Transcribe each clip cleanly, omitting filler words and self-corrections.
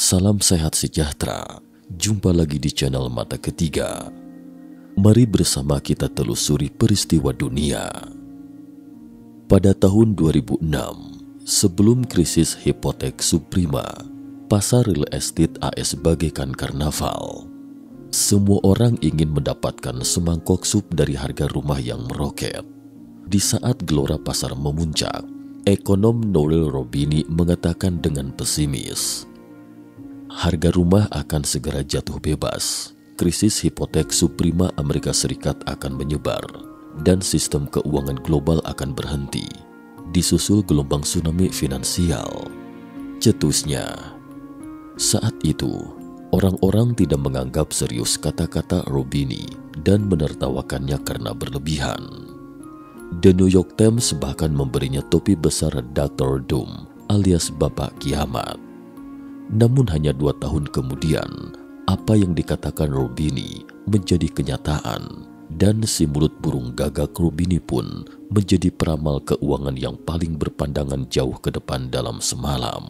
Salam sehat sejahtera. Jumpa lagi di channel Mata Ketiga. Mari bersama kita telusuri peristiwa dunia. Pada tahun 2006, sebelum krisis hipotek subprima, pasar real estate AS bagaikan karnaval. Semua orang ingin mendapatkan semangkok sup dari harga rumah yang meroket. Di saat gelora pasar memuncak, ekonom Noel Roubini mengatakan dengan pesimis, harga rumah akan segera jatuh bebas, krisis hipotek subprima Amerika Serikat akan menyebar, dan sistem keuangan global akan berhenti, disusul gelombang tsunami finansial. Cetusnya, saat itu, orang-orang tidak menganggap serius kata-kata Roubini dan menertawakannya karena berlebihan. The New York Times bahkan memberinya topi besar Dr. Doom alias Bapak Kiamat. Namun hanya 2 tahun kemudian, apa yang dikatakan Roubini menjadi kenyataan, dan si mulut burung gagak Roubini pun menjadi peramal keuangan yang paling berpandangan jauh ke depan dalam semalam.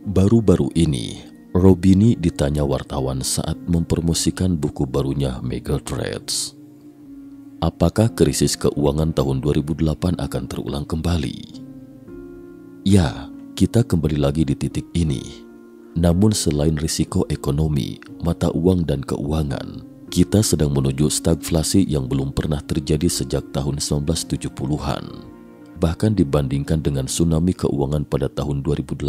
Baru-baru ini, Roubini ditanya wartawan saat mempromosikan buku barunya Megatrends. Apakah krisis keuangan tahun 2008 akan terulang kembali? Ya, kita kembali lagi di titik ini. Namun selain risiko ekonomi, mata uang dan keuangan, kita sedang menuju stagflasi yang belum pernah terjadi sejak tahun 1970-an. Bahkan dibandingkan dengan tsunami keuangan pada tahun 2008,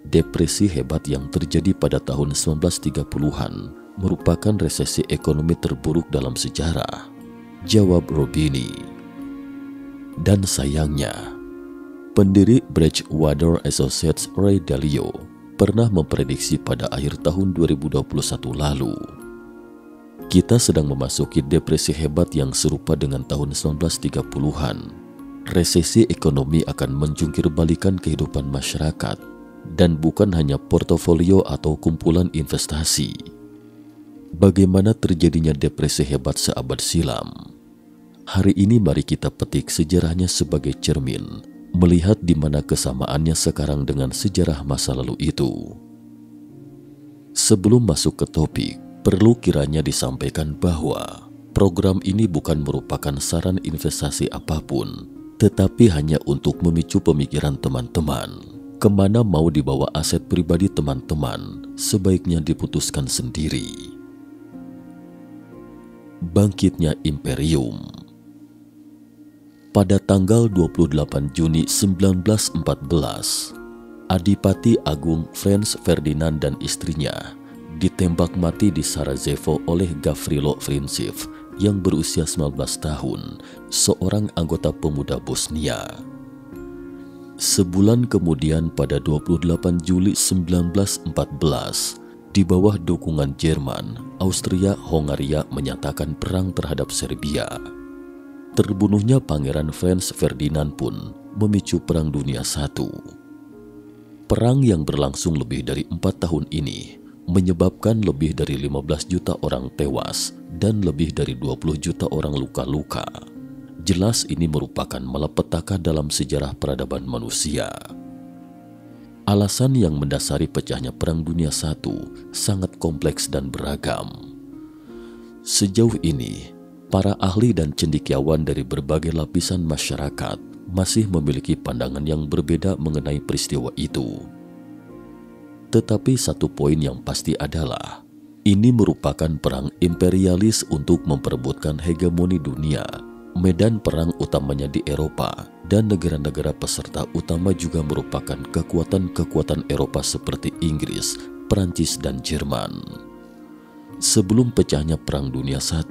depresi hebat yang terjadi pada tahun 1930-an merupakan resesi ekonomi terburuk dalam sejarah, jawab Roubini. Dan sayangnya, pendiri Bridgewater Associates Ray Dalio pernah memprediksi pada akhir tahun 2021 lalu, kita sedang memasuki depresi hebat yang serupa dengan tahun 1930-an. Resesi ekonomi akan menjungkir balikan kehidupan masyarakat dan bukan hanya portofolio atau kumpulan investasi. Bagaimana terjadinya depresi hebat seabad silam? Hari ini mari kita petik sejarahnya sebagai cermin, melihat di mana kesamaannya sekarang dengan sejarah masa lalu itu. Sebelum masuk ke topik, perlu kiranya disampaikan bahwa program ini bukan merupakan saran investasi apapun, tetapi hanya untuk memicu pemikiran teman-teman. Kemana mau dibawa aset pribadi teman-teman, sebaiknya diputuskan sendiri. Bangkitnya Imperium. Pada tanggal 28 Juni 1914, Adipati Agung Franz Ferdinand dan istrinya ditembak mati di Sarajevo oleh Gavrilo Princip yang berusia 19 tahun, seorang anggota pemuda Bosnia. Sebulan kemudian pada 28 Juli 1914, di bawah dukungan Jerman, Austria-Hongaria menyatakan perang terhadap Serbia. Terbunuhnya Pangeran Franz Ferdinand pun memicu Perang Dunia I. Perang yang berlangsung lebih dari 4 tahun ini menyebabkan lebih dari 15 juta orang tewas dan lebih dari 20 juta orang luka-luka. Jelas ini merupakan malapetaka dalam sejarah peradaban manusia. Alasan yang mendasari pecahnya Perang Dunia I sangat kompleks dan beragam. Sejauh ini, para ahli dan cendekiawan dari berbagai lapisan masyarakat masih memiliki pandangan yang berbeda mengenai peristiwa itu. Tetapi satu poin yang pasti adalah, ini merupakan perang imperialis untuk memperebutkan hegemoni dunia. Medan perang utamanya di Eropa, dan negara-negara peserta utama juga merupakan kekuatan-kekuatan Eropa seperti Inggris, Perancis, dan Jerman. Sebelum pecahnya Perang Dunia I,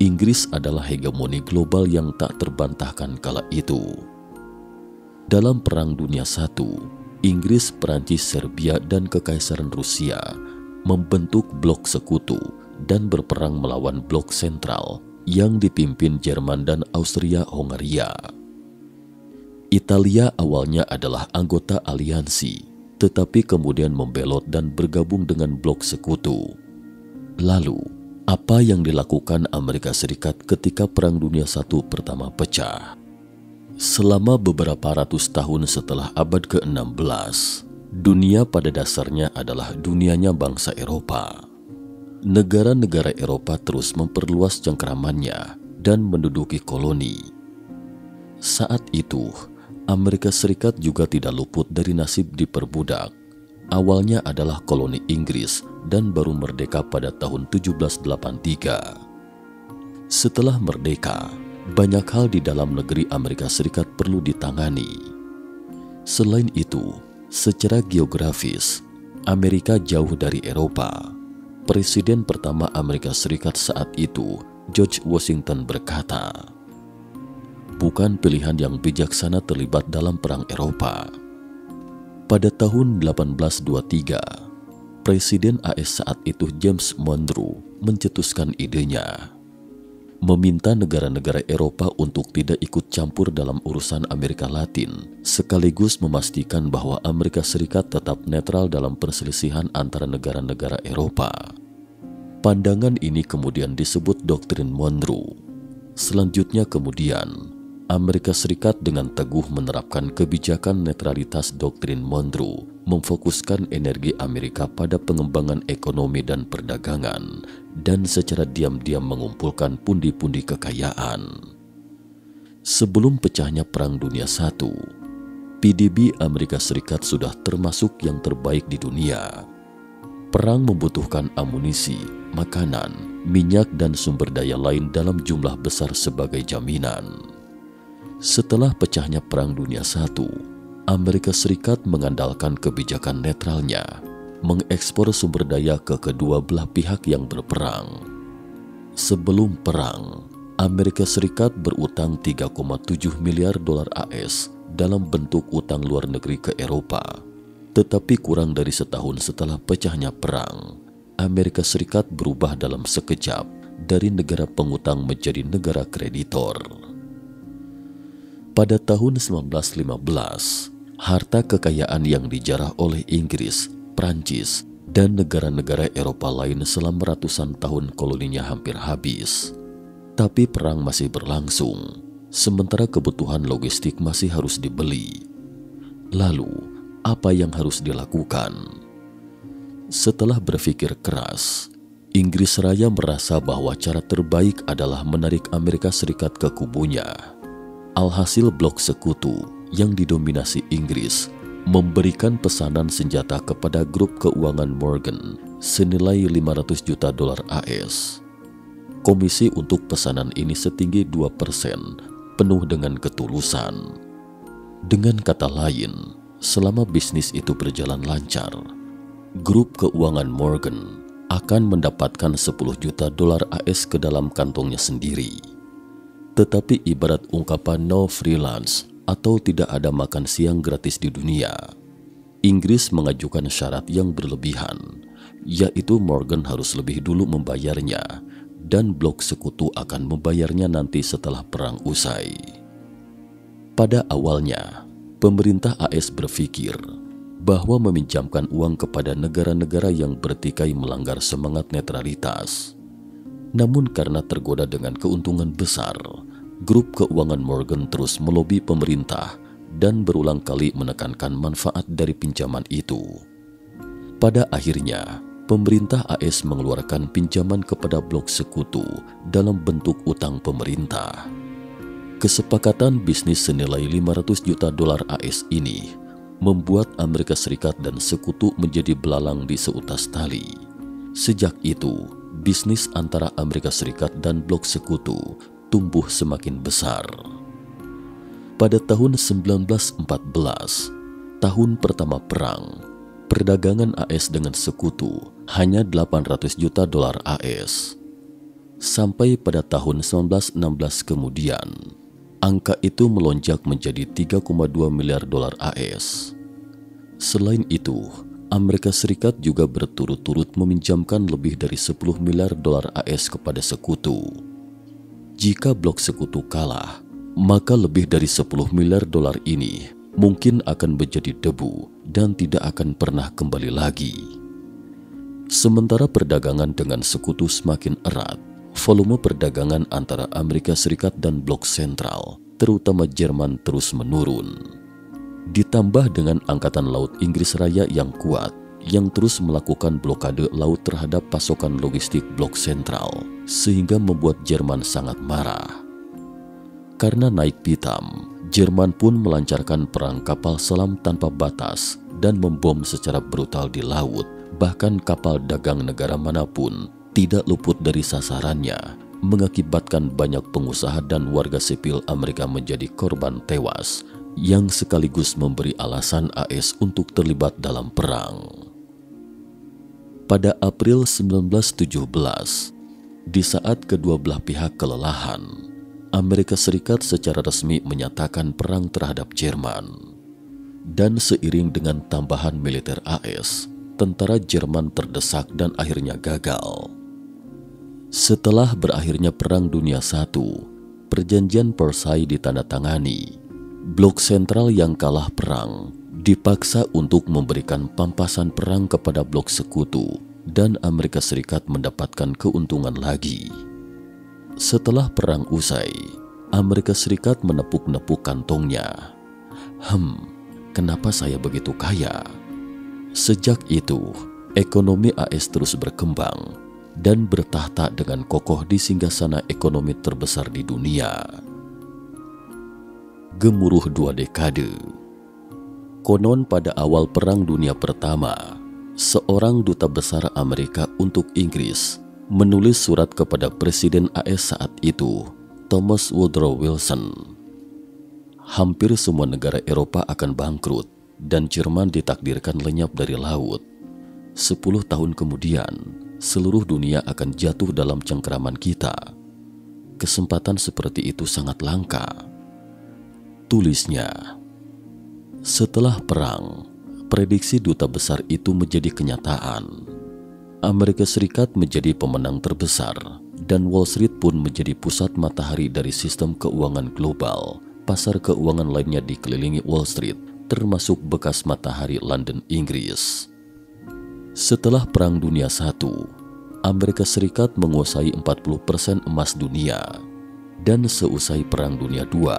Inggris adalah hegemoni global yang tak terbantahkan kala itu. Dalam Perang Dunia I, Inggris, Perancis, Serbia, dan Kekaisaran Rusia membentuk blok sekutu dan berperang melawan blok sentral yang dipimpin Jerman dan Austria-Hongaria. Italia awalnya adalah anggota aliansi, tetapi kemudian membelot dan bergabung dengan blok sekutu. Lalu, apa yang dilakukan Amerika Serikat ketika Perang Dunia I pertama pecah? Selama beberapa ratus tahun setelah abad ke-16, Dunia pada dasarnya adalah dunianya bangsa Eropa. Negara-negara Eropa terus memperluas cengkeramannya dan menduduki koloni. Saat itu, Amerika Serikat juga tidak luput dari nasib diperbudak. Awalnya adalah koloni Inggris dan baru merdeka pada tahun 1783. Setelah merdeka, banyak hal di dalam negeri Amerika Serikat perlu ditangani. Selain itu, secara geografis, Amerika jauh dari Eropa. Presiden pertama Amerika Serikat saat itu, George Washington, berkata, "Bukan pilihan yang bijaksana terlibat dalam perang Eropa." Pada tahun 1823, Presiden AS saat itu James Monroe mencetuskan idenya, meminta negara-negara Eropa untuk tidak ikut campur dalam urusan Amerika Latin, sekaligus memastikan bahwa Amerika Serikat tetap netral dalam perselisihan antara negara-negara Eropa. Pandangan ini kemudian disebut Doktrin Monroe. Selanjutnya kemudian, Amerika Serikat dengan teguh menerapkan kebijakan netralitas Doktrin Monroe, memfokuskan energi Amerika pada pengembangan ekonomi dan perdagangan, dan secara diam-diam mengumpulkan pundi-pundi kekayaan. Sebelum pecahnya Perang Dunia I, PDB Amerika Serikat sudah termasuk yang terbaik di dunia. Perang membutuhkan amunisi, makanan, minyak, dan sumber daya lain dalam jumlah besar sebagai jaminan. Setelah pecahnya Perang Dunia I, Amerika Serikat mengandalkan kebijakan netralnya, mengekspor sumber daya ke kedua belah pihak yang berperang. Sebelum perang, Amerika Serikat berutang 3,7 miliar dolar AS dalam bentuk utang luar negeri ke Eropa. Tetapi kurang dari setahun setelah pecahnya perang, Amerika Serikat berubah dalam sekejap dari negara pengutang menjadi negara kreditor. Pada tahun 1915, harta kekayaan yang dijarah oleh Inggris, Prancis, dan negara-negara Eropa lain selama ratusan tahun koloninya hampir habis. Tapi perang masih berlangsung, sementara kebutuhan logistik masih harus dibeli. Lalu, apa yang harus dilakukan? Setelah berpikir keras, Inggris Raya merasa bahwa cara terbaik adalah menarik Amerika Serikat ke kubunya. Alhasil blok sekutu yang didominasi Inggris memberikan pesanan senjata kepada grup keuangan Morgan senilai 500 juta dolar AS. Komisi untuk pesanan ini setinggi 2%, penuh dengan ketulusan. Dengan kata lain, selama bisnis itu berjalan lancar, grup keuangan Morgan akan mendapatkan 10 juta dolar AS ke dalam kantongnya sendiri. Tetapi ibarat ungkapan no free lunch atau tidak ada makan siang gratis di dunia, Inggris mengajukan syarat yang berlebihan, yaitu Morgan harus lebih dulu membayarnya dan blok sekutu akan membayarnya nanti setelah perang usai. Pada awalnya, pemerintah AS berpikir bahwa meminjamkan uang kepada negara-negara yang bertikai melanggar semangat netralitas. Namun karena tergoda dengan keuntungan besar, grup keuangan Morgan terus melobi pemerintah dan berulang kali menekankan manfaat dari pinjaman itu. Pada akhirnya, pemerintah AS mengeluarkan pinjaman kepada blok sekutu dalam bentuk utang pemerintah. Kesepakatan bisnis senilai 500 juta dolar AS ini membuat Amerika Serikat dan sekutu menjadi belalang di seutas tali. Sejak itu, bisnis antara Amerika Serikat dan blok sekutu tumbuh semakin besar. Pada tahun 1914, tahun pertama perang, perdagangan AS dengan sekutu hanya 800 juta dolar AS. Sampai pada tahun 1916 kemudian, angka itu melonjak menjadi 3,2 miliar dolar AS. Selain itu, Amerika Serikat juga berturut-turut meminjamkan lebih dari 10 miliar dolar AS kepada sekutu. Jika blok sekutu kalah, maka lebih dari 10 miliar dolar ini mungkin akan menjadi debu dan tidak akan pernah kembali lagi. Sementara perdagangan dengan sekutu semakin erat, volume perdagangan antara Amerika Serikat dan blok sentral, terutama Jerman, terus menurun. Ditambah dengan Angkatan Laut Inggris Raya yang kuat, yang terus melakukan blokade laut terhadap pasokan logistik blok sentral, sehingga membuat Jerman sangat marah. Karena naik pitam, Jerman pun melancarkan perang kapal selam tanpa batas dan membom secara brutal di laut. Bahkan kapal dagang negara manapun tidak luput dari sasarannya, mengakibatkan banyak pengusaha dan warga sipil Amerika menjadi korban tewas, yang sekaligus memberi alasan AS untuk terlibat dalam perang. Pada April 1917, di saat kedua belah pihak kelelahan, Amerika Serikat secara resmi menyatakan perang terhadap Jerman. Dan seiring dengan tambahan militer AS, tentara Jerman terdesak dan akhirnya gagal. Setelah berakhirnya Perang Dunia I, Perjanjian Versailles ditandatangani. Blok sentral yang kalah perang dipaksa untuk memberikan pampasan perang kepada blok sekutu, dan Amerika Serikat mendapatkan keuntungan lagi. Setelah perang usai, Amerika Serikat menepuk-nepuk kantongnya. Kenapa saya begitu kaya? Sejak itu, ekonomi AS terus berkembang dan bertahta dengan kokoh di singgasana ekonomi terbesar di dunia. Gemuruh 2 dekade. Konon pada awal Perang Dunia Pertama, seorang duta besar Amerika untuk Inggris menulis surat kepada Presiden AS saat itu, Thomas Woodrow Wilson. Hampir semua negara Eropa akan bangkrut dan Jerman ditakdirkan lenyap dari laut. 10 tahun kemudian, seluruh dunia akan jatuh dalam cengkeraman kita. Kesempatan seperti itu sangat langka. Tulisnya. Setelah perang, prediksi duta besar itu menjadi kenyataan. Amerika Serikat menjadi pemenang terbesar dan Wall Street pun menjadi pusat matahari dari sistem keuangan global. Pasar keuangan lainnya dikelilingi Wall Street, termasuk bekas matahari London, Inggris. Setelah Perang Dunia I, Amerika Serikat menguasai 40% emas dunia. Dan seusai Perang Dunia II,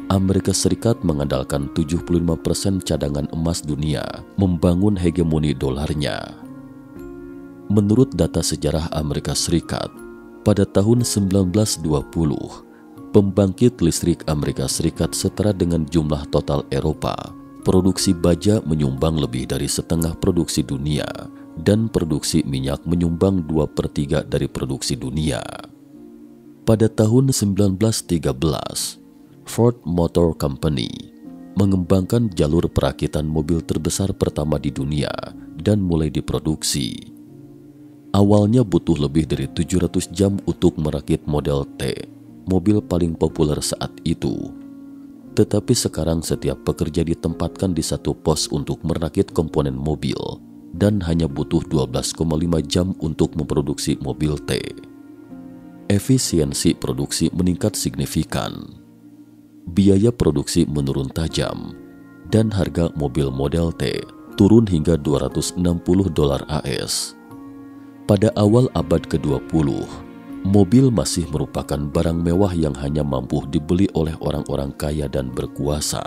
Amerika Serikat mengandalkan 75% cadangan emas dunia membangun hegemoni dolarnya. Menurut data sejarah Amerika Serikat, pada tahun 1920, pembangkit listrik Amerika Serikat setara dengan jumlah total Eropa. Produksi baja menyumbang lebih dari setengah produksi dunia, dan produksi minyak menyumbang 2/3 dari produksi dunia. Pada tahun 1913, Ford Motor Company mengembangkan jalur perakitan mobil terbesar pertama di dunia dan mulai diproduksi. Awalnya butuh lebih dari 700 jam untuk merakit model T, mobil paling populer saat itu. Tetapi sekarang setiap pekerja ditempatkan di satu pos untuk merakit komponen mobil dan hanya butuh 12,5 jam untuk memproduksi mobil T. Efisiensi produksi meningkat signifikan. Biaya produksi menurun tajam dan harga mobil model T turun hingga $260 AS. Pada awal abad ke-20, mobil masih merupakan barang mewah yang hanya mampu dibeli oleh orang-orang kaya dan berkuasa.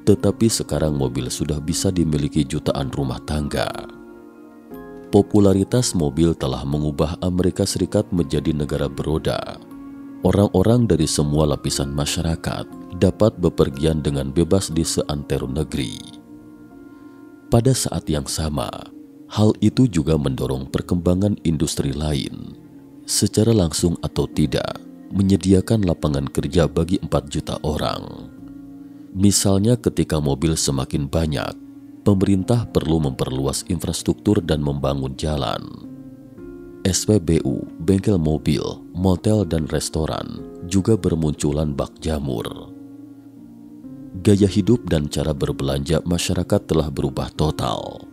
Tetapi sekarang mobil sudah bisa dimiliki jutaan rumah tangga. Popularitas mobil telah mengubah Amerika Serikat menjadi negara beroda. Orang-orang dari semua lapisan masyarakat dapat bepergian dengan bebas di seantero negeri. Pada saat yang sama, hal itu juga mendorong perkembangan industri lain. Secara langsung atau tidak, menyediakan lapangan kerja bagi 4 juta orang. Misalnya ketika mobil semakin banyak, pemerintah perlu memperluas infrastruktur dan membangun jalan. SPBU, bengkel mobil, motel dan restoran juga bermunculan bak jamur. Gaya hidup dan cara berbelanja masyarakat telah berubah total.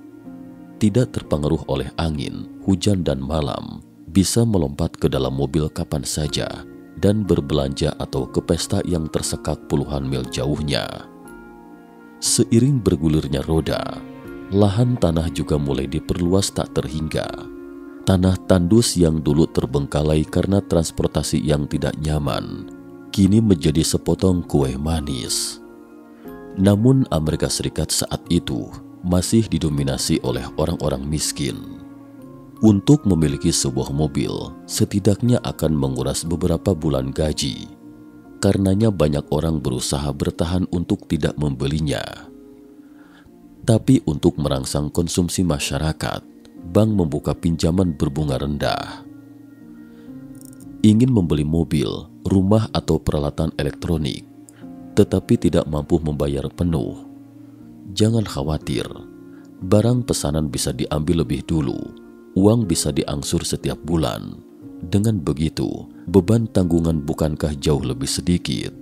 Tidak terpengaruh oleh angin, hujan dan malam, bisa melompat ke dalam mobil kapan saja dan berbelanja atau ke pesta yang tersekak puluhan mil jauhnya. Seiring bergulirnya roda, lahan tanah juga mulai diperluas tak terhingga. Tanah tandus yang dulu terbengkalai karena transportasi yang tidak nyaman, kini menjadi sepotong kue manis. Namun Amerika Serikat saat itu masih didominasi oleh orang-orang miskin. Untuk memiliki sebuah mobil setidaknya akan menguras beberapa bulan gaji. Karenanya banyak orang berusaha bertahan untuk tidak membelinya. Tapi untuk merangsang konsumsi masyarakat, bank membuka pinjaman berbunga rendah. Ingin membeli mobil, rumah atau peralatan elektronik, tetapi tidak mampu membayar penuh. Jangan khawatir, barang pesanan bisa diambil lebih dulu, uang bisa diangsur setiap bulan. Dengan begitu, beban tanggungan bukankah jauh lebih sedikit?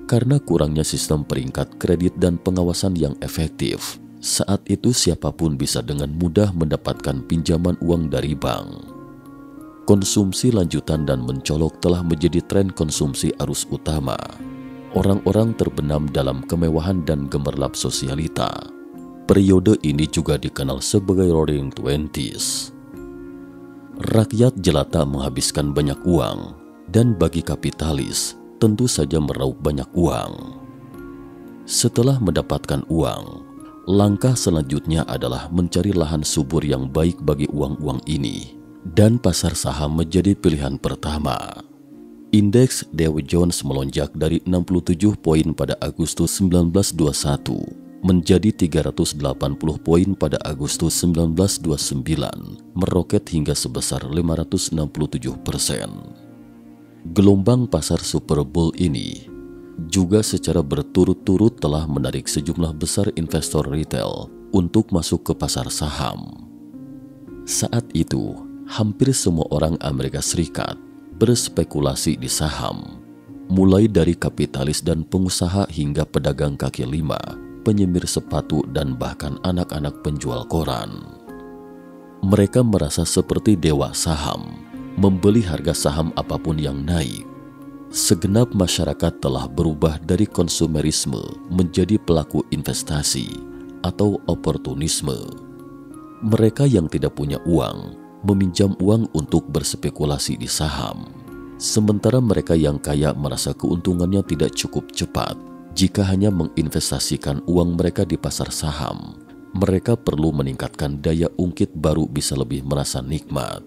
Karena kurangnya sistem peringkat kredit dan pengawasan yang efektif, saat itu siapapun bisa dengan mudah mendapatkan pinjaman uang dari bank. Konsumsi lanjutan dan mencolok telah menjadi tren konsumsi arus utama. Orang-orang terbenam dalam kemewahan dan gemerlap sosialita. Periode ini juga dikenal sebagai Roaring Twenties. Rakyat jelata menghabiskan banyak uang, dan bagi kapitalis tentu saja meraup banyak uang. Setelah mendapatkan uang, langkah selanjutnya adalah mencari lahan subur yang baik bagi uang-uang ini, dan pasar saham menjadi pilihan pertama. Indeks Dow Jones melonjak dari 67 poin pada Agustus 1921 menjadi 380 poin pada Agustus 1929, meroket hingga sebesar 567%. Gelombang pasar Super Bull ini juga secara berturut-turut telah menarik sejumlah besar investor retail untuk masuk ke pasar saham. Saat itu, hampir semua orang Amerika Serikat berspekulasi di saham, mulai dari kapitalis dan pengusaha hingga pedagang kaki lima, penyemir sepatu, dan bahkan anak-anak penjual koran. Mereka merasa seperti dewa saham, membeli harga saham apapun yang naik. Segenap masyarakat telah berubah dari konsumerisme menjadi pelaku investasi atau oportunisme. Mereka yang tidak punya uang meminjam uang untuk berspekulasi di saham, sementara mereka yang kaya merasa keuntungannya tidak cukup cepat. Jika hanya menginvestasikan uang mereka di pasar saham, mereka perlu meningkatkan daya ungkit baru bisa lebih merasa nikmat.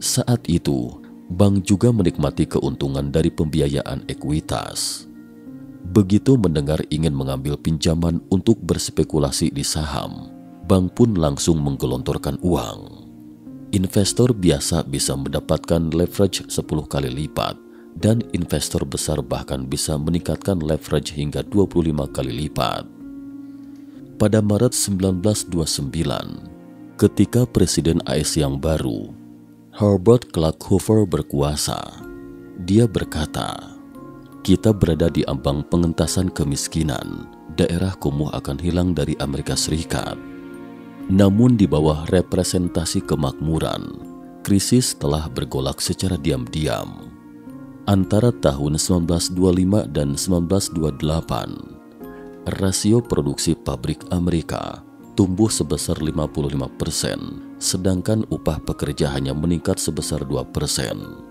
Saat itu, bank juga menikmati keuntungan dari pembiayaan ekuitas. Begitu mendengar ingin mengambil pinjaman untuk berspekulasi di saham, bank pun langsung menggelontorkan uang. Investor biasa bisa mendapatkan leverage 10 kali lipat, dan investor besar bahkan bisa meningkatkan leverage hingga 25 kali lipat. Pada Maret 1929, ketika Presiden AS yang baru, Herbert Clark Hoover berkuasa, dia berkata, "Kita berada di ambang pengentasan kemiskinan, daerah kumuh akan hilang dari Amerika Serikat." Namun di bawah representasi kemakmuran, krisis telah bergolak secara diam-diam. Antara tahun 1925 dan 1928, rasio produksi pabrik Amerika tumbuh sebesar 55%, sedangkan upah pekerja hanya meningkat sebesar 2%.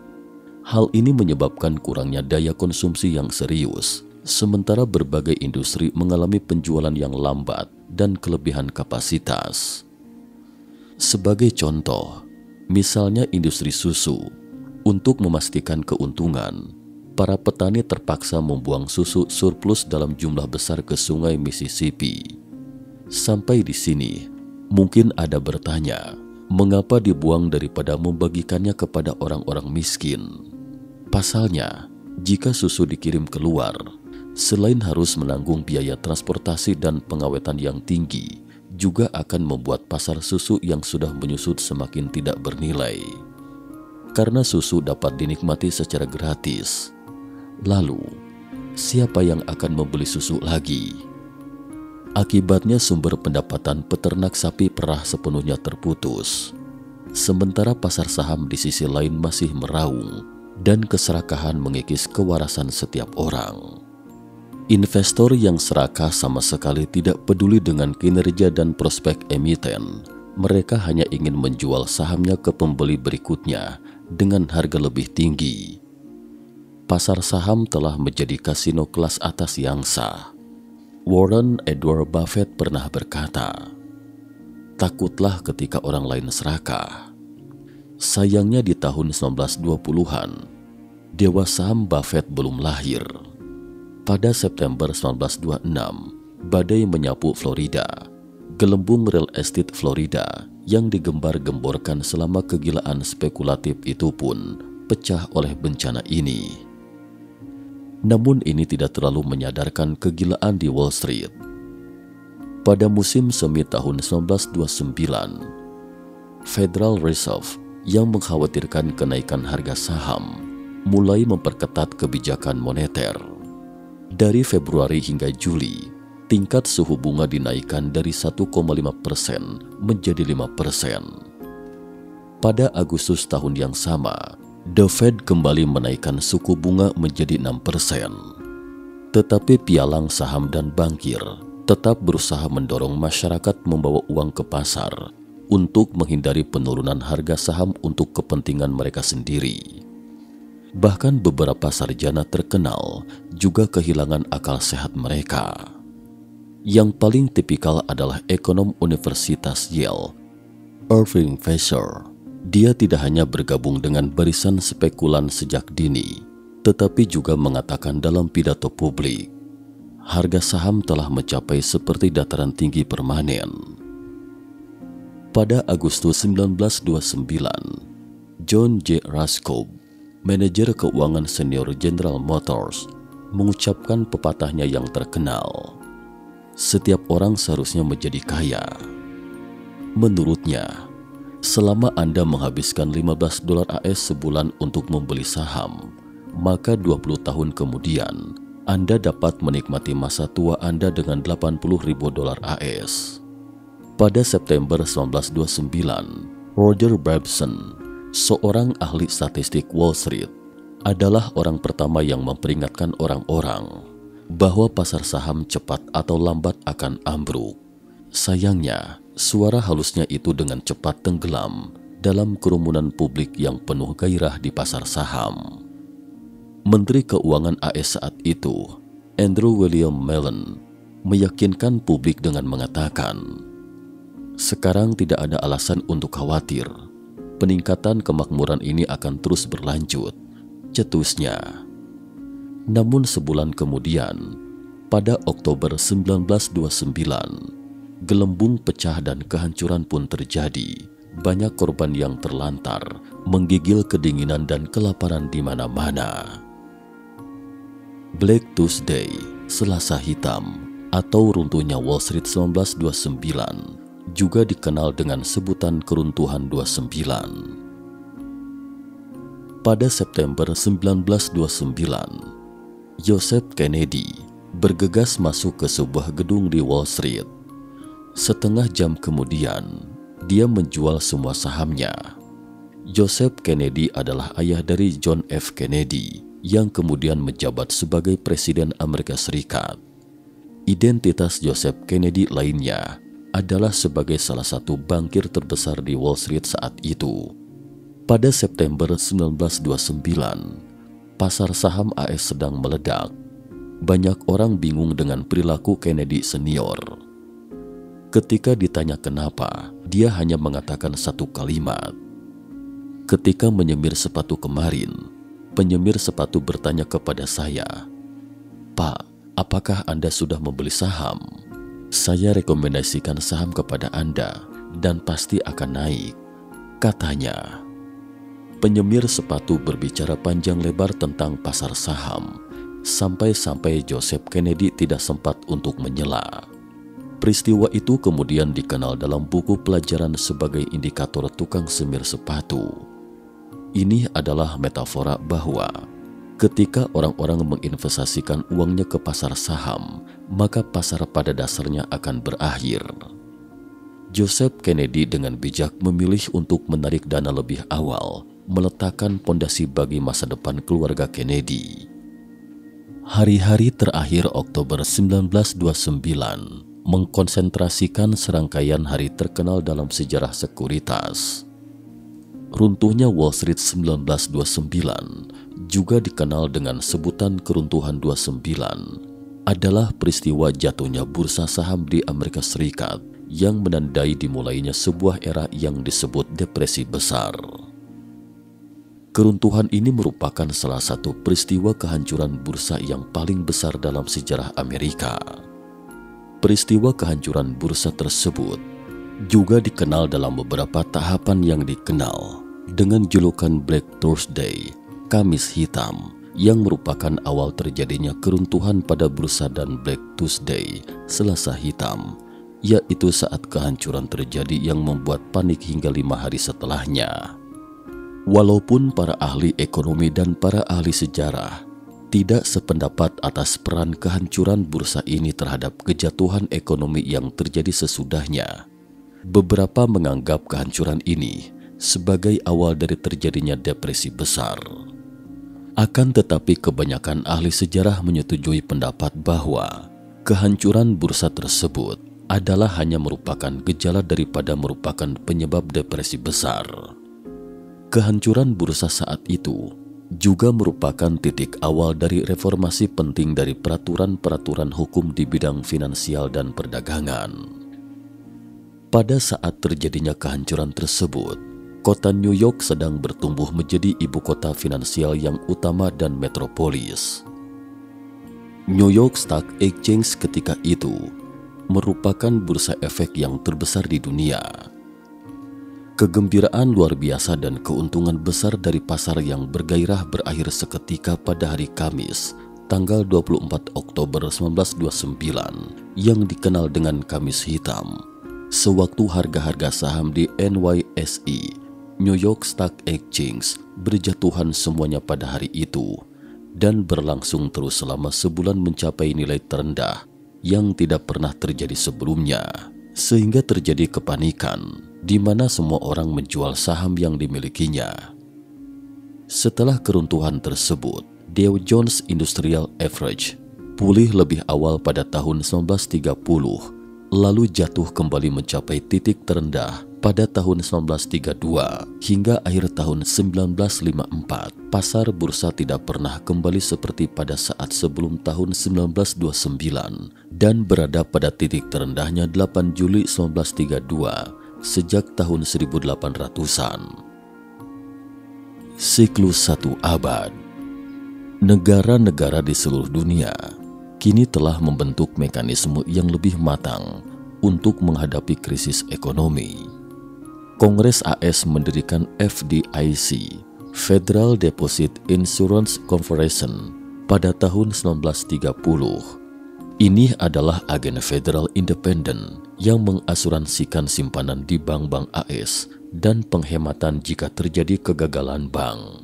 Hal ini menyebabkan kurangnya daya konsumsi yang serius, sementara berbagai industri mengalami penjualan yang lambat dan kelebihan kapasitas. Sebagai contoh, misalnya industri susu. Untuk memastikan keuntungan, para petani terpaksa membuang susu surplus dalam jumlah besar ke sungai Mississippi. Sampai di sini, mungkin Anda bertanya, mengapa dibuang daripada membagikannya kepada orang-orang miskin? Pasalnya, jika susu dikirim keluar, selain harus menanggung biaya transportasi dan pengawetan yang tinggi, juga akan membuat pasar susu yang sudah menyusut semakin tidak bernilai. Karena susu dapat dinikmati secara gratis, lalu siapa yang akan membeli susu lagi? Akibatnya sumber pendapatan peternak sapi perah sepenuhnya terputus. Sementara pasar saham di sisi lain masih meraung dan keserakahan mengikis kewarasan setiap orang. Investor yang serakah sama sekali tidak peduli dengan kinerja dan prospek emiten. Mereka hanya ingin menjual sahamnya ke pembeli berikutnya dengan harga lebih tinggi. Pasar saham telah menjadi kasino kelas atas yang sah. Warren Edward Buffett pernah berkata, "Takutlah ketika orang lain serakah." Sayangnya di tahun 1920-an, dewa saham Buffett belum lahir. Pada September 1926, badai menyapu Florida. Gelembung real estate Florida yang digembar-gemborkan selama kegilaan spekulatif itu pun pecah oleh bencana ini. Namun ini tidak terlalu menyadarkan kegilaan di Wall Street. Pada musim semi tahun 1929, Federal Reserve yang mengkhawatirkan kenaikan harga saham mulai memperketat kebijakan moneter. Dari Februari hingga Juli, tingkat suhu bunga dinaikkan dari 1,5% menjadi 5%. Pada Agustus tahun yang sama, The Fed kembali menaikkan suku bunga menjadi 6%. Tetapi pialang saham dan bankir tetap berusaha mendorong masyarakat membawa uang ke pasar untuk menghindari penurunan harga saham untuk kepentingan mereka sendiri. Bahkan beberapa sarjana terkenal juga kehilangan akal sehat mereka. Yang paling tipikal adalah ekonom Universitas Yale, Irving Fisher. Dia tidak hanya bergabung dengan barisan spekulan sejak dini, tetapi juga mengatakan dalam pidato publik, harga saham telah mencapai seperti dataran tinggi permanen. Pada Agustus 1929, John J. Raskob, manajer keuangan senior General Motors, mengucapkan pepatahnya yang terkenal, "Setiap orang seharusnya menjadi kaya." Menurutnya, selama Anda menghabiskan $15 AS sebulan untuk membeli saham, maka 20 tahun kemudian Anda dapat menikmati masa tua Anda dengan $80.000 AS. Pada September 1929, Roger Babson, seorang ahli statistik Wall Street, adalah orang pertama yang memperingatkan orang-orang bahwa pasar saham cepat atau lambat akan ambruk. Sayangnya, suara halusnya itu dengan cepat tenggelam dalam kerumunan publik yang penuh gairah di pasar saham. Menteri Keuangan AS saat itu, Andrew William Mellon, meyakinkan publik dengan mengatakan, "Sekarang tidak ada alasan untuk khawatir. Peningkatan kemakmuran ini akan terus berlanjut," cetusnya. Namun sebulan kemudian, pada Oktober 1929, gelembung pecah dan kehancuran pun terjadi. Banyak korban yang terlantar, menggigil kedinginan dan kelaparan di mana-mana. Black Tuesday, Selasa Hitam, atau runtuhnya Wall Street 1929, juga dikenal dengan sebutan keruntuhan 29. Pada September 1929, Joseph Kennedy bergegas masuk ke sebuah gedung di Wall Street. Setengah jam kemudian, dia menjual semua sahamnya. Joseph Kennedy adalah ayah dari John F. Kennedy yang kemudian menjabat sebagai Presiden Amerika Serikat. Identitas Joseph Kennedy lainnya adalah sebagai salah satu bankir terbesar di Wall Street saat itu. Pada September 1929, pasar saham AS sedang meledak. Banyak orang bingung dengan perilaku Kennedy senior. Ketika ditanya kenapa, dia hanya mengatakan satu kalimat. Ketika menyemir sepatu kemarin, penyemir sepatu bertanya kepada saya, "Pak, apakah Anda sudah membeli saham? Saya rekomendasikan saham kepada Anda dan pasti akan naik," katanya. Penyemir sepatu berbicara panjang lebar tentang pasar saham, sampai-sampai Joseph Kennedy tidak sempat untuk menyela. Peristiwa itu kemudian dikenal dalam buku pelajaran sebagai indikator tukang semir sepatu. Ini adalah metafora bahwa ketika orang-orang menginvestasikan uangnya ke pasar saham, maka pasar pada dasarnya akan berakhir. Joseph Kennedy dengan bijak memilih untuk menarik dana lebih awal, meletakkan pondasi bagi masa depan keluarga Kennedy. Hari-hari terakhir Oktober 1929 mengkonsentrasikan serangkaian hari terkenal dalam sejarah sekuritas. Runtuhnya Wall Street 1929 juga dikenal dengan sebutan keruntuhan 29 adalah peristiwa jatuhnya bursa saham di Amerika Serikat yang menandai dimulainya sebuah era yang disebut depresi besar. Keruntuhan ini merupakan salah satu peristiwa kehancuran bursa yang paling besar dalam sejarah Amerika. Peristiwa kehancuran bursa tersebut juga dikenal dalam beberapa tahapan yang dikenal dengan julukan Black Thursday, Kamis Hitam, yang merupakan awal terjadinya keruntuhan pada bursa, dan Black Tuesday, Selasa Hitam, yaitu saat kehancuran terjadi yang membuat panik hingga 5 hari setelahnya. Walaupun para ahli ekonomi dan para ahli sejarah tidak sependapat atas peran kehancuran bursa ini terhadap kejatuhan ekonomi yang terjadi sesudahnya, beberapa menganggap kehancuran ini sebagai awal dari terjadinya depresi besar. Akan tetapi kebanyakan ahli sejarah menyetujui pendapat bahwa kehancuran bursa tersebut adalah hanya merupakan gejala daripada merupakan penyebab depresi besar. Kehancuran bursa saat itu juga merupakan titik awal dari reformasi penting dari peraturan-peraturan hukum di bidang finansial dan perdagangan. Pada saat terjadinya kehancuran tersebut, kota New York sedang bertumbuh menjadi ibu kota finansial yang utama dan metropolis. New York Stock Exchange ketika itu merupakan bursa efek yang terbesar di dunia. Kegembiraan luar biasa dan keuntungan besar dari pasar yang bergairah berakhir seketika pada hari Kamis, tanggal 24 Oktober 1929, yang dikenal dengan Kamis Hitam, sewaktu harga-harga saham di NYSE, New York Stock Exchange, berjatuhan semuanya pada hari itu dan berlangsung terus selama sebulan mencapai nilai terendah yang tidak pernah terjadi sebelumnya, sehingga terjadi kepanikan di mana semua orang menjual saham yang dimilikinya. Setelah keruntuhan tersebut, Dow Jones Industrial Average pulih lebih awal pada tahun 1930, lalu jatuh kembali mencapai titik terendah pada tahun 1932 hingga akhir tahun 1954. Pasar bursa tidak pernah kembali seperti pada saat sebelum tahun 1929 dan berada pada titik terendahnya 8 Juli 1932 sejak tahun 1800-an. Siklus 1 abad. Negara-negara di seluruh dunia kini telah membentuk mekanisme yang lebih matang untuk menghadapi krisis ekonomi. Kongres AS mendirikan FDIC, Federal Deposit Insurance Corporation, pada tahun 1930. Ini adalah agen federal independen yang mengasuransikan simpanan di bank-bank AS dan penghematan jika terjadi kegagalan bank.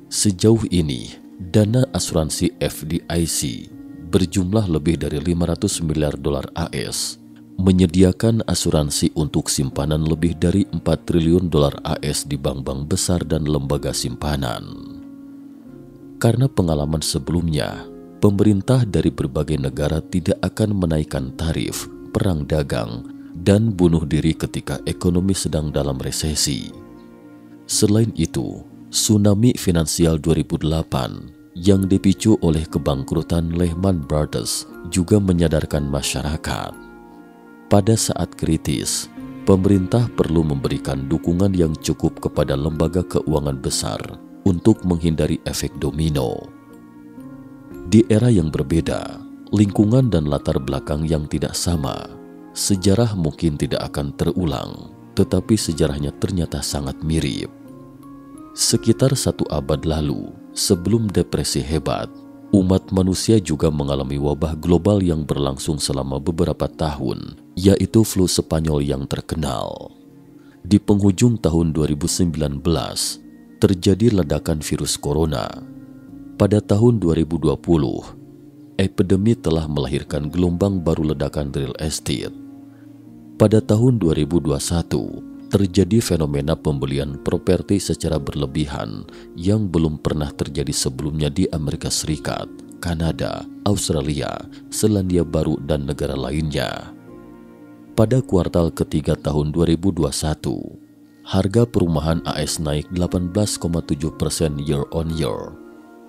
Sejauh ini, dana asuransi FDIC berjumlah lebih dari 500 miliar dolar AS, menyediakan asuransi untuk simpanan lebih dari 4 triliun dolar AS di bank-bank besar dan lembaga simpanan. Karena pengalaman sebelumnya, pemerintah dari berbagai negara tidak akan menaikkan tarif, perang dagang, dan bunuh diri ketika ekonomi sedang dalam resesi. Selain itu, tsunami finansial 2008 yang dipicu oleh kebangkrutan Lehman Brothers juga menyadarkan masyarakat. Pada saat kritis, pemerintah perlu memberikan dukungan yang cukup kepada lembaga keuangan besar untuk menghindari efek domino. Di era yang berbeda, lingkungan dan latar belakang yang tidak sama, sejarah mungkin tidak akan terulang, tetapi sejarahnya ternyata sangat mirip. Sekitar 1 abad lalu, sebelum depresi hebat, umat manusia juga mengalami wabah global yang berlangsung selama beberapa tahun, yaitu flu Spanyol yang terkenal. Di penghujung tahun 2019, terjadi ledakan virus corona. Pada tahun 2020, epidemi telah melahirkan gelombang baru ledakan real estate. Pada tahun 2021, terjadi fenomena pembelian properti secara berlebihan yang belum pernah terjadi sebelumnya di Amerika Serikat, Kanada, Australia, Selandia Baru, dan negara lainnya. Pada kuartal ketiga tahun 2021, harga perumahan AS naik 18,7% year on year.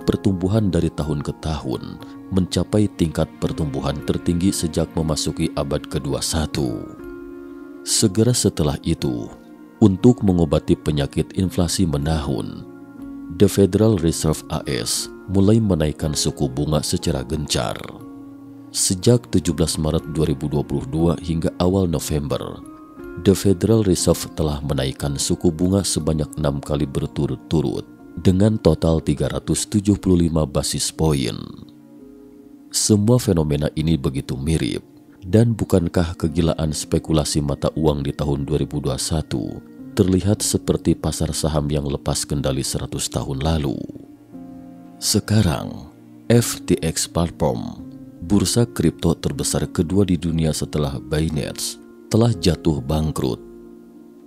pertumbuhan dari tahun ke tahun mencapai tingkat pertumbuhan tertinggi sejak memasuki abad ke-21. Segera setelah itu, untuk mengobati penyakit inflasi menahun, The Federal Reserve AS mulai menaikkan suku bunga secara gencar. Sejak 17 Maret 2022 hingga awal November, The Federal Reserve telah menaikkan suku bunga sebanyak 6 kali berturut-turut dengan total 375 basis poin. Semua fenomena ini begitu mirip, dan bukankah kegilaan spekulasi mata uang di tahun 2021 terlihat seperti pasar saham yang lepas kendali 100 tahun lalu? Sekarang, FTX platform, bursa kripto terbesar kedua di dunia setelah Binance, telah jatuh bangkrut.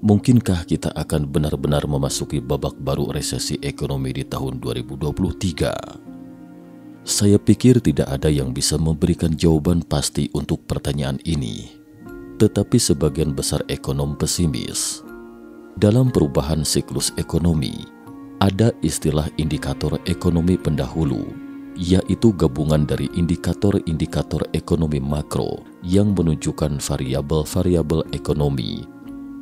Mungkinkah kita akan benar-benar memasuki babak baru resesi ekonomi di tahun 2023? Saya pikir tidak ada yang bisa memberikan jawaban pasti untuk pertanyaan ini, tetapi sebagian besar ekonom pesimis. Dalam perubahan siklus ekonomi, ada istilah indikator ekonomi pendahulu, yaitu gabungan dari indikator-indikator ekonomi makro yang menunjukkan variabel-variabel ekonomi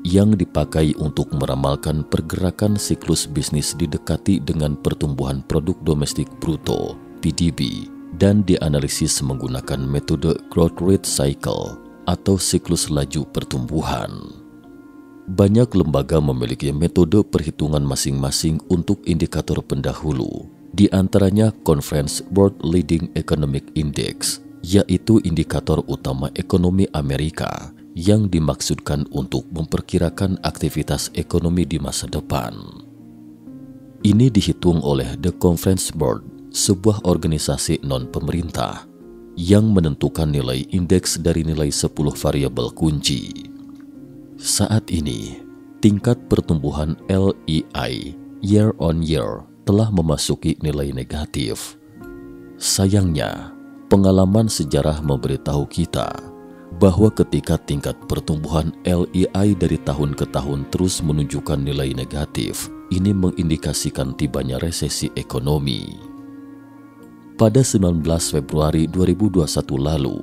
yang dipakai untuk meramalkan pergerakan siklus bisnis didekati dengan pertumbuhan produk domestik bruto (PDB) dan dianalisis menggunakan metode growth rate cycle atau siklus laju pertumbuhan. Banyak lembaga memiliki metode perhitungan masing-masing untuk indikator pendahulu, di antaranya Conference Board Leading Economic Index, yaitu indikator utama ekonomi Amerika yang dimaksudkan untuk memperkirakan aktivitas ekonomi di masa depan. Ini dihitung oleh The Conference Board, sebuah organisasi non-pemerintah yang menentukan nilai indeks dari nilai 10 variabel kunci. Saat ini, tingkat pertumbuhan LEI year on year telah memasuki nilai negatif. Sayangnya, pengalaman sejarah memberitahu kita bahwa ketika tingkat pertumbuhan LEI dari tahun ke tahun terus menunjukkan nilai negatif, ini mengindikasikan tibanya resesi ekonomi. Pada 19 Februari 2021 lalu,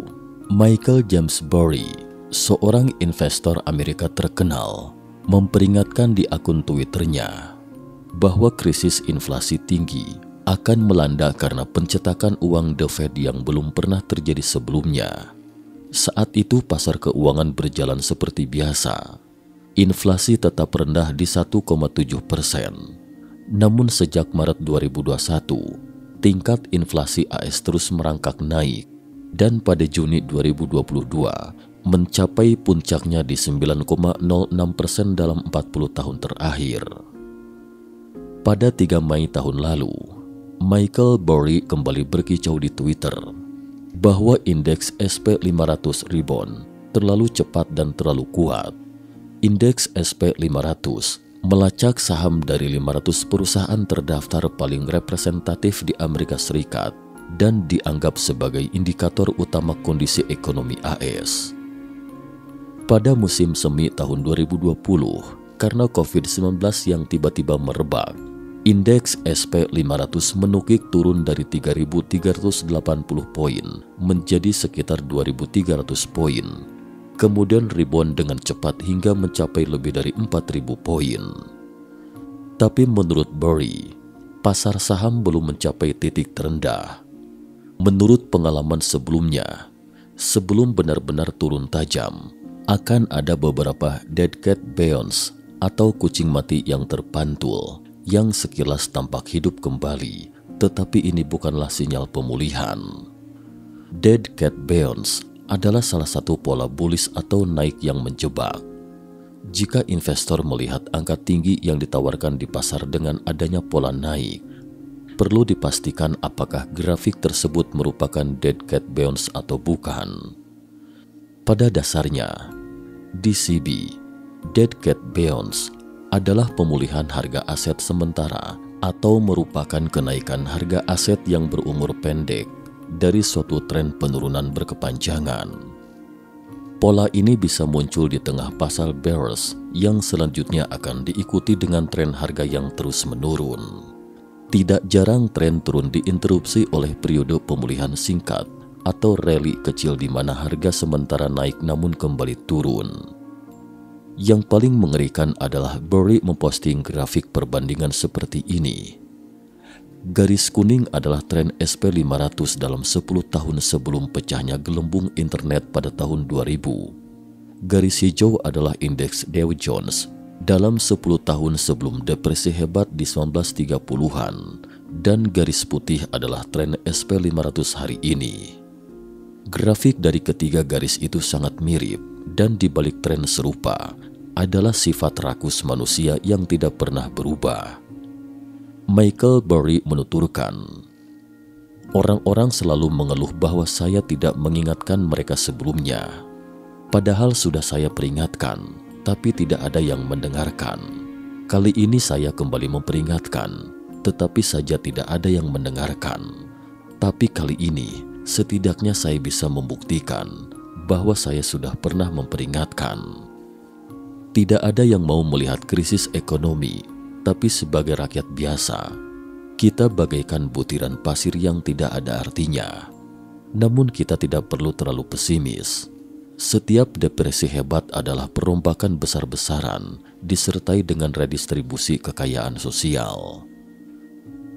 Michael James Burry, seorang investor Amerika terkenal, memperingatkan di akun Twitternya bahwa krisis inflasi tinggi akan melanda karena pencetakan uang The Fed yang belum pernah terjadi sebelumnya. Saat itu pasar keuangan berjalan seperti biasa. Inflasi tetap rendah di 1,7%. Namun sejak Maret 2021, tingkat inflasi AS terus merangkak naik dan pada Juni 2022 mencapai puncaknya di 9,06% dalam 40 tahun terakhir. Pada 3 Mei tahun lalu, Michael Burry kembali berkicau di Twitter bahwa indeks SP500 rebound terlalu cepat dan terlalu kuat. Indeks SP500 melacak saham dari 500 perusahaan terdaftar paling representatif di Amerika Serikat dan dianggap sebagai indikator utama kondisi ekonomi AS. Pada musim semi tahun 2020, karena COVID-19 yang tiba-tiba merebak, indeks SP500 menukik turun dari 3.380 poin menjadi sekitar 2.300 poin. Kemudian rebound dengan cepat hingga mencapai lebih dari 4.000 poin. Tapi menurut Burry, pasar saham belum mencapai titik terendah. Menurut pengalaman sebelumnya, sebelum benar-benar turun tajam, akan ada beberapa dead cat bounce atau kucing mati yang terpantul, yang sekilas tampak hidup kembali, tetapi ini bukanlah sinyal pemulihan. Dead cat bounce adalah salah satu pola bullish atau naik yang menjebak. Jika investor melihat angka tinggi yang ditawarkan di pasar dengan adanya pola naik, perlu dipastikan apakah grafik tersebut merupakan dead cat bounce atau bukan. Pada dasarnya, DCB, dead cat bounce, adalah pemulihan harga aset sementara atau merupakan kenaikan harga aset yang berumur pendek dari suatu tren penurunan berkepanjangan. Pola ini bisa muncul di tengah pasar bearish yang selanjutnya akan diikuti dengan tren harga yang terus menurun. Tidak jarang tren turun diinterupsi oleh periode pemulihan singkat atau rally kecil di mana harga sementara naik namun kembali turun. Yang paling mengerikan adalah Burry memposting grafik perbandingan seperti ini. Garis kuning adalah tren SP500 dalam 10 tahun sebelum pecahnya gelembung internet pada tahun 2000. Garis hijau adalah indeks Dow Jones dalam 10 tahun sebelum depresi hebat di 1930-an, dan garis putih adalah tren SP500 hari ini. Grafik dari ketiga garis itu sangat mirip, dan di balik tren serupa adalah sifat rakus manusia yang tidak pernah berubah. Michael Burry menuturkan, "Orang-orang selalu mengeluh bahwa saya tidak mengingatkan mereka sebelumnya. Padahal sudah saya peringatkan, tapi tidak ada yang mendengarkan. Kali ini saya kembali memperingatkan, tetapi saja tidak ada yang mendengarkan. Tapi kali ini, setidaknya saya bisa membuktikan bahwa saya sudah pernah memperingatkan." Tidak ada yang mau melihat krisis ekonomi, tapi sebagai rakyat biasa, kita bagaikan butiran pasir yang tidak ada artinya. Namun kita tidak perlu terlalu pesimis. Setiap depresi hebat adalah perombakan besar-besaran disertai dengan redistribusi kekayaan sosial.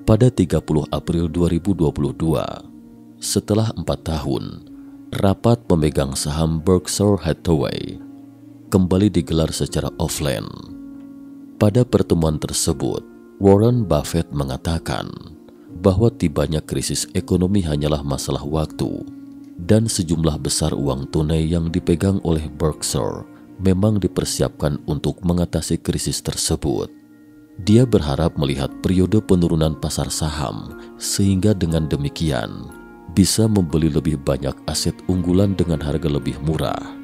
Pada 30 April 2022, setelah 4 tahun, rapat pemegang saham Berkshire Hathaway kembali digelar secara offline. Pada pertemuan tersebut, Warren Buffett mengatakan bahwa tibanya krisis ekonomi hanyalah masalah waktu, dan sejumlah besar uang tunai yang dipegang oleh Berkshire memang dipersiapkan untuk mengatasi krisis tersebut. Dia berharap melihat periode penurunan pasar saham, sehingga dengan demikian bisa membeli lebih banyak aset unggulan dengan harga lebih murah.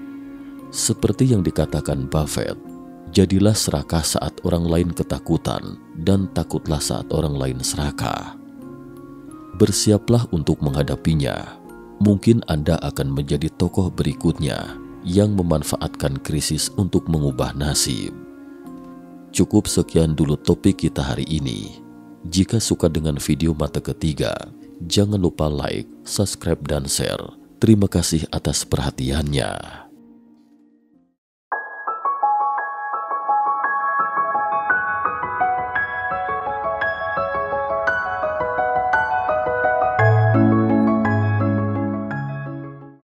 Seperti yang dikatakan Buffett, jadilah serakah saat orang lain ketakutan, dan takutlah saat orang lain serakah. Bersiaplah untuk menghadapinya. Mungkin Anda akan menjadi tokoh berikutnya yang memanfaatkan krisis untuk mengubah nasib. Cukup sekian dulu topik kita hari ini. Jika suka dengan video mata ketiga, jangan lupa like, subscribe, dan share. Terima kasih atas perhatiannya.